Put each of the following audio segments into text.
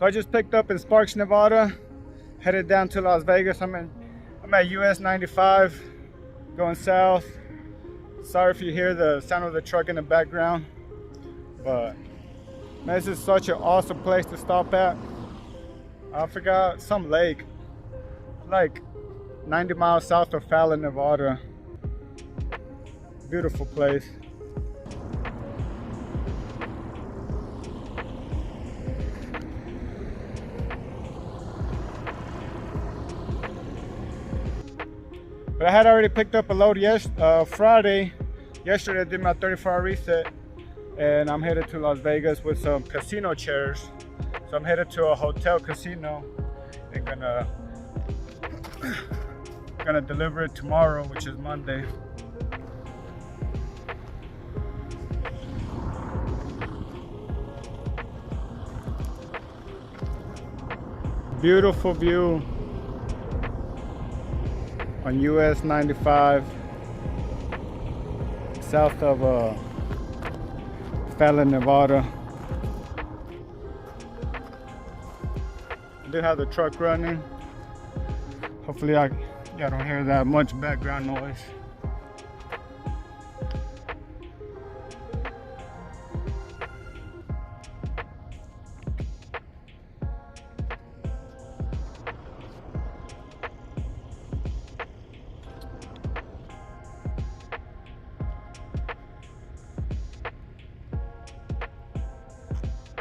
So I just picked up in Sparks, Nevada, headed down to Las Vegas. I'm at US 95, going south. Sorry if you hear the sound of the truck in the background, but man, this is such an awesome place to stop at. I forgot some lake, like 90 miles south of Fallon, Nevada. Beautiful place. But I had already picked up a load Friday. Yesterday I did my 34-hour reset, and I'm headed to Las Vegas with some casino chairs. So I'm headed to a hotel casino and gonna deliver it tomorrow, which is Monday. Beautiful view on US 95 south of Fallon, Nevada. I do have the truck running. Hopefully I don't hear that much background noise.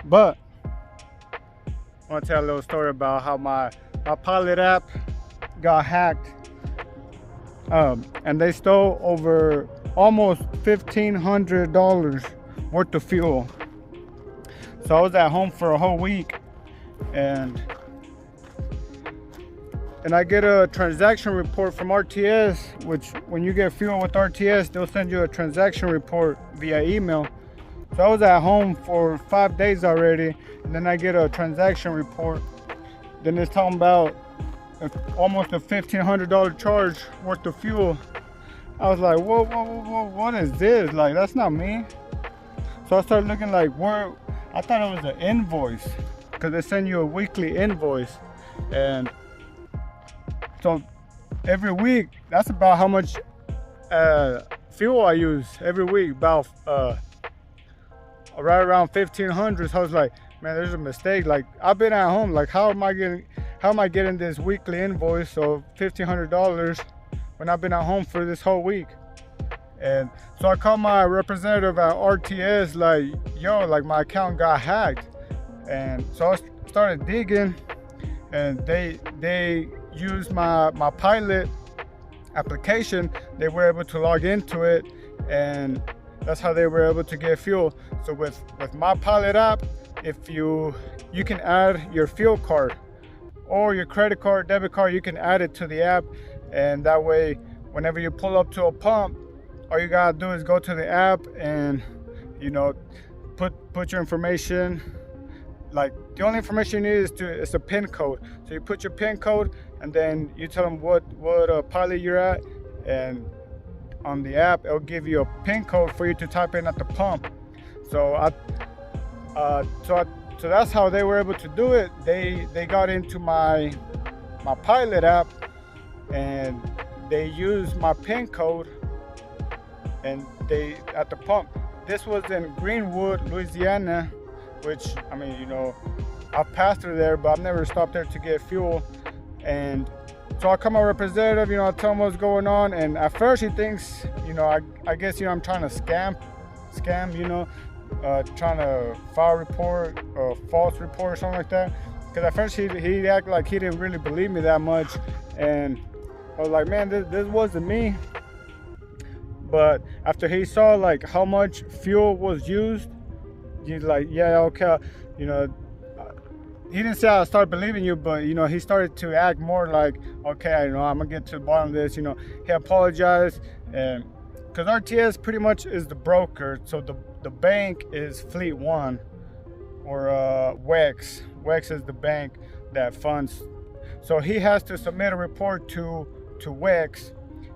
But I want to tell a little story about how my Pilot app got hacked, and they stole over almost $1,500 worth of fuel. So I was at home for a whole week, and I get a transaction report from RTS, which when you get fuel with RTS, they'll send you a transaction report via email. So I was at home for 5 days already, and then I get a transaction report. Then it's talking about almost a $1,500 charge worth of fuel. I was like, whoa, what is this? Like, that's not me. So I started looking like where, I thought it was an invoice, because they send you a weekly invoice. And so every week, that's about how much fuel I use every week, about right around 1,500. So I was like, man, there's a mistake. Like, I've been at home, like how am I getting this weekly invoice of $1,500 when I've been at home for this whole week? And so I called my representative at RTS, like, yo, like my account got hacked. And so I started digging, and they used my Pilot application. They were able to log into it, and that's how they were able to get fuel. So with my Pilot app, if you can add your fuel card or your credit card, debit card, you can add it to the app, and that way whenever you pull up to a pump, all you gotta do is go to the app and, you know, put your information. Like, the only information you need is a PIN code. So you put your PIN code, and then you tell them what Pilot you're at, and on the app it'll give you a PIN code for you to type in at the pump. So so that's how they were able to do it. They got into my Pilot app, and they used my PIN code, and they at the pump. This was in Greenwood, Louisiana, which, I mean, you know, I've passed through there, but I've never stopped there to get fuel. And so I call my representative, you know, I tell him what's going on, and at first he thinks, you know, I guess, you know, I'm trying to scam, you know, trying to file a report or false report or something like that. Because at first he acted like he didn't really believe me that much, and I was like, man, this wasn't me. But after he saw like how much fuel was used, he's like, yeah, okay, you know, he didn't say I started believing you, but, you know, he started to act more like, okay, you know, I'm gonna get to the bottom of this. You know, he apologized, and because RTS pretty much is the broker, so the bank is Fleet One, or WEX. WEX is the bank that funds. So he has to submit a report to WEX,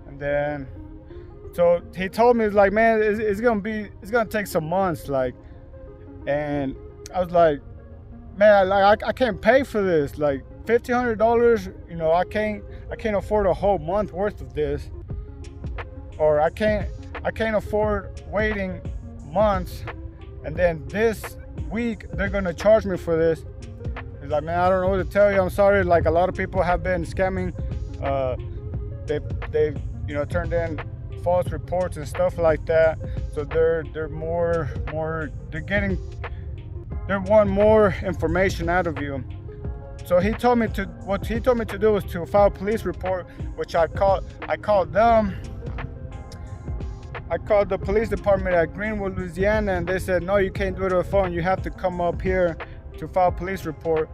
and then, so he told me, it's like, man, it's gonna take some months, like. And I was like, man, I can't pay for this. Like $1,500, you know, I can't afford a whole month worth of this, or I can't afford waiting months, and then this week they're gonna charge me for this. He's like, man, I don't know what to tell you. I'm sorry. Like, a lot of people have been scamming. They've you know, turned in false reports and stuff like that. So they want more information out of you. So what he told me to do was to file a police report, which I called them. I called the police department at Greenwood, Louisiana, and they said, no, you can't do it on the phone. You have to come up here to file a police report.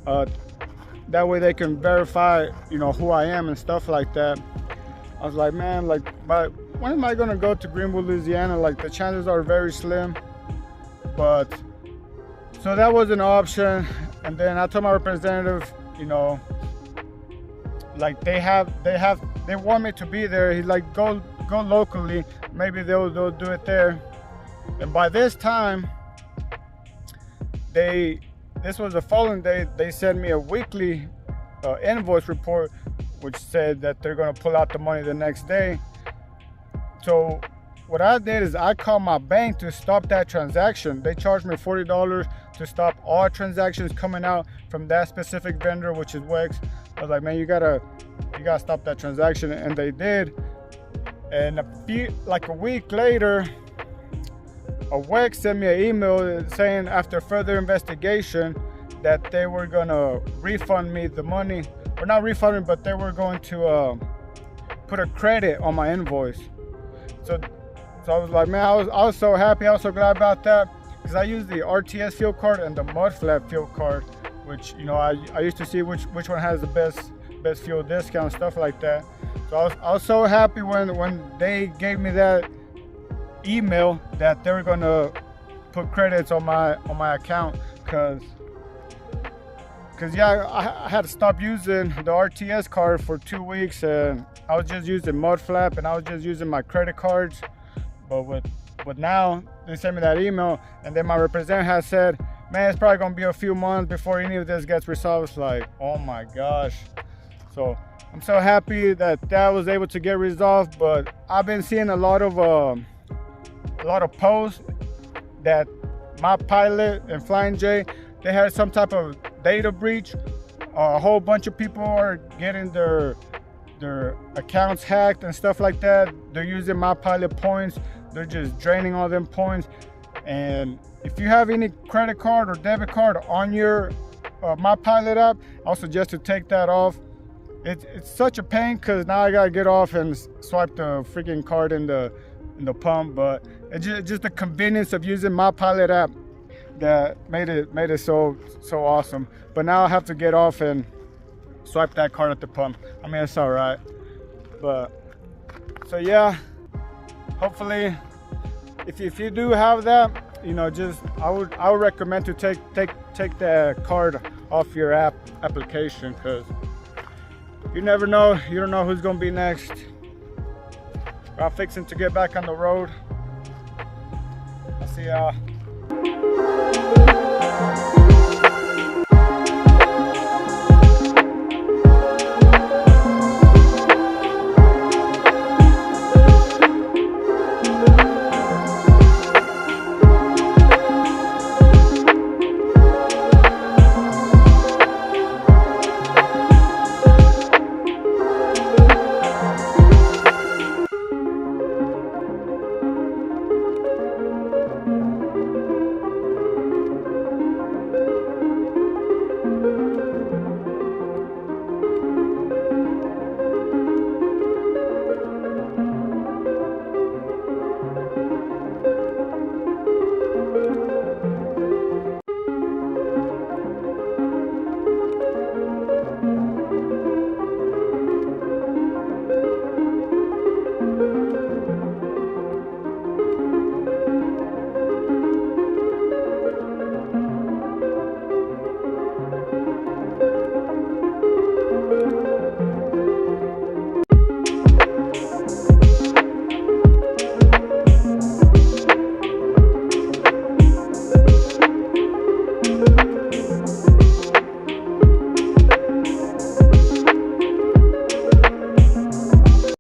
That way they can verify, you know, who I am and stuff like that. I was like, man, like, but when am I gonna go to Greenwood, Louisiana? Like, the chances are very slim. But so that was an option. And then I told my representative, you know, like they want me to be there. He's like, go locally. Maybe they'll do it there. And by this time, this was the following day, they sent me a weekly invoice report, which said that they're gonna pull out the money the next day. So what I did is I called my bank to stop that transaction. They charged me $40 to stop all transactions coming out from that specific vendor, which is Wex. I was like, man, you gotta stop that transaction, and they did. And a week later, Wex sent me an email saying after further investigation that they were gonna refund me the money, or not refund me, but they were going to put a credit on my invoice. So I was like, man, I was so happy, I was so glad about that, because I used the RTS fuel card and the mudflap fuel card, which, you know, I used to see which one has the best fuel discount, stuff like that. So I was so happy when they gave me that email that they were gonna put credits on my account, because yeah, I had to stop using the RTS card for 2 weeks, and I was just using mudflap and I was just using my credit cards. But now they sent me that email, and then my representative has said, man, it's probably gonna be a few months before any of this gets resolved. It's like, oh my gosh. So I'm so happy that was able to get resolved. But I've been seeing a lot of posts that my pilot and Flying J, they had some type of data breach. A whole bunch of people are getting their accounts hacked and stuff like that. They're using my pilot points. They're just draining all them points. And if you have any credit card or debit card on your my pilot app, I'll suggest to take that off. It's such a pain, because now I gotta get off and swipe the freaking card in the pump. But it's just the convenience of using my pilot app that made it so awesome. But now I have to get off and swipe that card at the pump. I mean, it's all right. But so yeah, hopefully, if you do have that, you know, just I would recommend to take the card off your application, because you never know. You don't know who's gonna be next. I'm fixing to get back on the road. I'll see y'all.